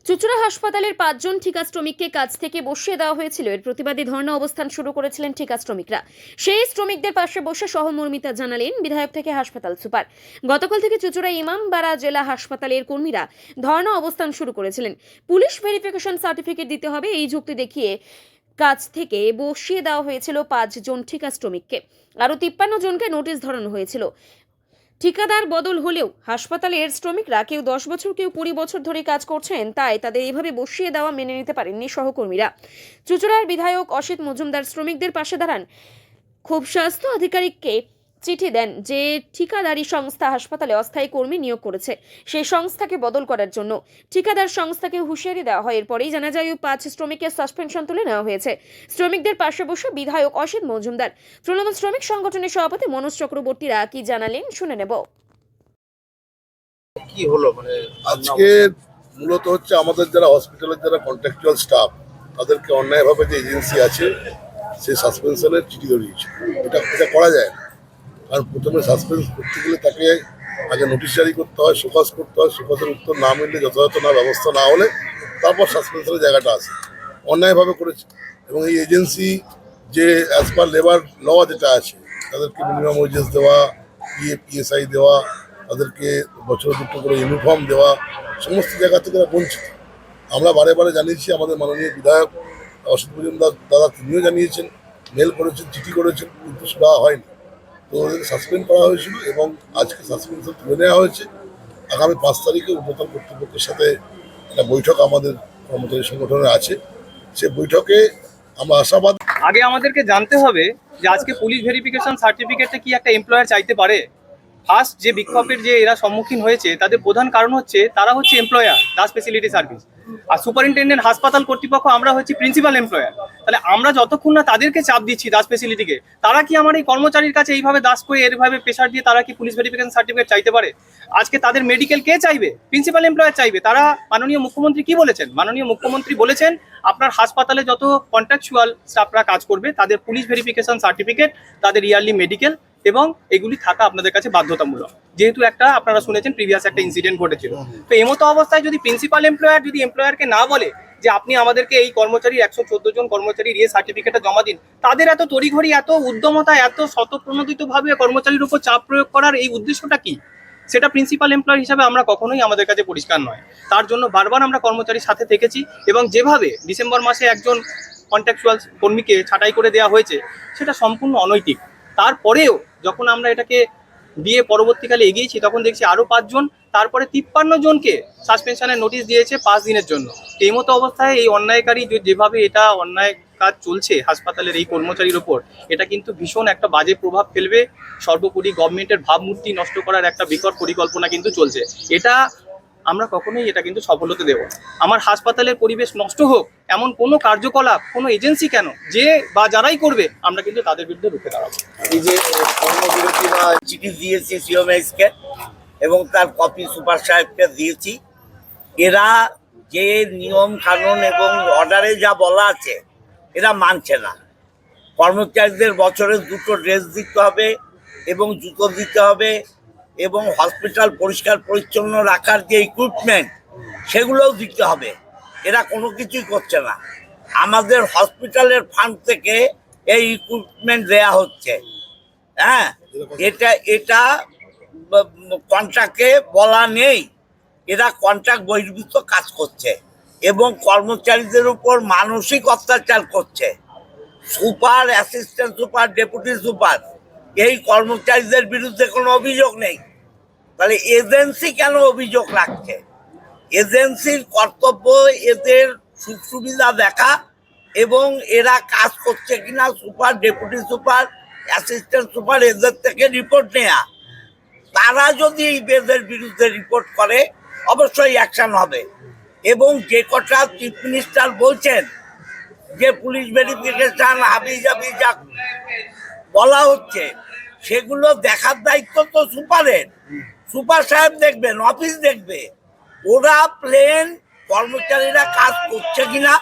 চুঁচুড়া হাসপাতালের 5 জন ঠিকা শ্রমিককে কাজ থেকে বসিয়ে দেওয়া হয়েছিল। এর প্রতিবাদে ধর্ণা অবস্থান শুরু করেছিলেন ঠিকা শ্রমিকরা। সেই শ্রমিকদের পাশে বসে সহমর্মিতা জানালেন বিধায়ক থেকে হাসপাতাল সুপার। গতকাল থেকে চুঁচুড়া ইমামবাড়া জেলা হাসপাতালের কর্মীরা ধর্ণা অবস্থান শুরু করেছিলেন। পুলিশ ভেরিফিকেশন সার্টিফিকেট দিতে হবে এই যুক্তি দেখিয়ে কাজ থেকে বসিয়ে দেওয়া হয়েছিল 5 জন ঠিকা শ্রমিককে। আরও 53 জনকে নোটিশ ধরানো হয়েছিল। ঠিকাদার বদল হলেও হাসপাতালের শ্রমিকরা কেউ 10 বছর কেউ 20 বছর ধরে কাজ করছেন, তাই তাদের এভাবে বসিয়ে দেওয়া মেনে নিতে পারেননি সহকর্মীরা। চুঁচুড়ার বিধায়ক অসিত মজুমদার শ্রমিকদের পাশে দাঁড়ান। খুব স্বাস্থ্য আধিকারিককে চিঠি দেন যে ঠিকাদারি সংস্থা হাসপাতালে অস্থায়ী কর্মী নিয়োগ করেছে, সেই সংস্থাকে বদল করার জন্য ঠিকাদার সংস্থাকে হুঁশিয়ারি দেওয়া হয়। এরপরেই জানা যায় ওই 5 শ্রমিকের সাসপেনশন তুলে নেওয়া হয়েছে। শ্রমিকদের পাশে বসে বিধায়ক অসিত মজুমদার, তৃণমূল শ্রমিক সংগঠনের সভাপতি মনোজ চক্রবর্তীরা কি জানালেন শুনে নেব। কি হলো মানে আজকে মূলত হচ্ছে আমাদের যারা হসপিটালের যারা কন্ট্রাকচুয়াল স্টাফ তাদেরকে অন্যায়ভাবে যে এজেন্সি আছে সেই সাসপেনশনের চিঠি ধরিয়েছে। এটা করা যায় না, কারণ প্রথমে সাসপেন্স করতে গেলে তাকে আগে নোটিশ জারি করতে হয়, শোকজ করতে হয়, শোকজের উত্তর না মিললে যথাযথ না ব্যবস্থা না হলে তারপর সাসপেনশনের জায়গাটা আসে। অন্যায়ভাবে করেছে এবং এই এজেন্সি যে অ্যাজ পার লেবার ল যেটা আছে তাদেরকে মিনিমাম ওয়েজেস দেওয়া, পিএসআই দেওয়া, তাদেরকে বছরে 2টো করে ইউনিফর্ম দেওয়া, সমস্ত জায়গা থেকে বঞ্চিত। আমরা বারে বারে জানিয়েছি, আমাদের মাননীয় বিধায়ক অসিত মজুমদার দাদা তিনিও জানিয়েছেন, মেল করেছেন, চিঠি করেছেন, কিন্তু দেওয়া হয়নি। তো ওদেরকে সাসপেন্ড করা হয়েছিল এবং আজকে সাসপেনশন তুলে নেওয়া হয়েছে। আগামী 5 তারিখে ঊর্ধ্বতন কর্তৃপক্ষের সাথে একটা বৈঠক আমাদের কর্মচারী সংগঠনের আছে। সে বৈঠকে আমরা আশাবাদ। আগে আমাদেরকে জানতে হবে যে আজকে পুলিশ ভেরিফিকেশন সার্টিফিকেটে কি একটা এমপ্লয়ার চাইতে পারে। ফার্স্ট যে বিক্ষোভের যে এরা সম্মুখীন হয়েছে তাদের প্রধান কারণ হচ্ছে তারা হচ্ছে এমপ্লয়ার দাস ফেসিলিটি সার্ভিস, আর সুপারিনটেন্ডেন্ট হাসপাতাল কর্তৃপক্ষ আমরা হচ্ছি প্রিন্সিপাল এমপ্লয়ার। তাহলে আমরা যতক্ষণ না তাদেরকে চাপ দিচ্ছি দাস ফেসিলিটিকে, তারা কি আমার এই কর্মচারীর কাছে এইভাবে দাস করে এরভাবে প্রেশার দিয়ে তারা কি পুলিশ ভেরিফিকেশন সার্টিফিকেট চাইতে পারে? আজকে তাদের মেডিকেল কে চাইবে? প্রিন্সিপাল এমপ্লয়ার চাইবে। তারা মাননীয় মুখ্যমন্ত্রী কি বলেছেন? মাননীয় মুখ্যমন্ত্রী বলেছেন আপনার হাসপাতালে যত কন্ট্রাকচুয়াল স্টাফরা কাজ করবে তাদের পুলিশ ভেরিফিকেশন সার্টিফিকেট, তাদের ইয়ারলি মেডিকেল এবং এগুলি থাকা আপনাদের কাছে বাধ্যতামূলক। যেহেতু একটা আপনারা শুনেছেন প্রিভিয়াস একটা ইনসিডেন্ট ঘটেছিল। তো এমতো অবস্থায় যদি প্রিন্সিপাল এমপ্লয়ার যদি এমপ্লয়ারকে না বলে যে আপনি আমাদেরকে এই কর্মচারী 114 জন কর্মচারীর ইয়ে সার্টিফিকেটটা জমা দিন, তাদের এত তড়িঘড়ি, এত উদ্যমতা, এত স্বতঃপ্রণোদিতভাবে কর্মচারীর উপর চাপ প্রয়োগ করার এই উদ্দেশ্যটা কি? সেটা প্রিন্সিপাল এমপ্লয়ার হিসাবে আমরা কখনোই আমাদের কাছে পরিষ্কার নয়। তার জন্য বারবার আমরা কর্মচারীর সাথে থেকেছি এবং যেভাবে ডিসেম্বর মাসে একজন কন্ট্রাকচুয়াল কর্মীকে ছাঁটাই করে দেওয়া হয়েছে সেটা সম্পূর্ণ অনৈতিক। তারপরেও যখন আমরা এটাকে দিয়ে পরবর্তীকালে এগিয়েছি তখন দেখছি আরও 5 জন, তারপরে 53 জনকে সাসপেনশনের নোটিশ দিয়েছে 5 দিনের জন্য। এই মতো অবস্থায় এই অন্যায়কারী যেভাবে এটা অন্যায় কাজ চলছে হাসপাতালের এই কর্মচারীর ওপর, এটা কিন্তু ভীষণ একটা বাজে প্রভাব ফেলবে। সর্বোপরি গভর্নমেন্টের ভাবমূর্তি নষ্ট করার একটা বিকট পরিকল্পনা কিন্তু চলছে। এটা আমরা কখনোই এটা কিন্তু সফল হতে দেব। আমার হাসপাতালের পরিবেশ নষ্ট হোক এমন কোনো কার্যকলাপ কোনো এজেন্সি কেন, যে বা যারাই করবে আমরা কিন্তু তাদের বিরুদ্ধে রুখে দাঁড়াবো। এই যে কর্মবিরতি বা চিঠি দিয়েছি সিওমএসকে এবং তার কপি সুপার সাহেবকে দিয়েছি। এরা যে নিয়ম কানুন এবং অর্ডারে যা বলা আছে এরা মানছে না। কর্মচারীদের বছরে 2টো ড্রেস দিতে হবে এবং জুতো দিতে হবে এবং হসপিটাল পরিষ্কার পরিচ্ছন্ন রাখার যে ইকুইপমেন্ট সেগুলোও দিতে হবে। এরা কোনো কিছুই করছে না। আমাদের হসপিটালের ফান্ড থেকে এই ইকুইপমেন্ট দেয়া হচ্ছে। হ্যাঁ, এটা কন্ট্রাক্টে বলা নেই। এরা কন্ট্রাক্ট বহির্ভূত কাজ করছে এবং কর্মচারীদের উপর মানসিক অত্যাচার করছে। Super, assistant super, deputy super, এই কর্মচারীদের বিরুদ্ধে কোনো অভিযোগ নেই। তাহলে এজেন্সি কেন অভিযোগ রাখছে? এজেন্সির কর্তব্য এদের সুখ সুবিধা দেখা এবং এরা কাজ করছে কিনা super, deputy super, assistant super এদের থেকে রিপোর্ট নেয়া। তারা যদি এদের বিরুদ্ধে রিপোর্ট করে অবশ্যই অ্যাকশন হবে। এবং যে কথা চিফ মিনিস্টার বলছেন যে পুলিশ ভেরিফিকেশন হাবিজাবি যা বলা হচ্ছে সেগুলো দেখার দায়িত্ব তো সুপারের। সুপার সাহেব দেখবেন, অফিস দেখবে। ওরা প্লেন কর্মচারীরা কাজ করছে কিনা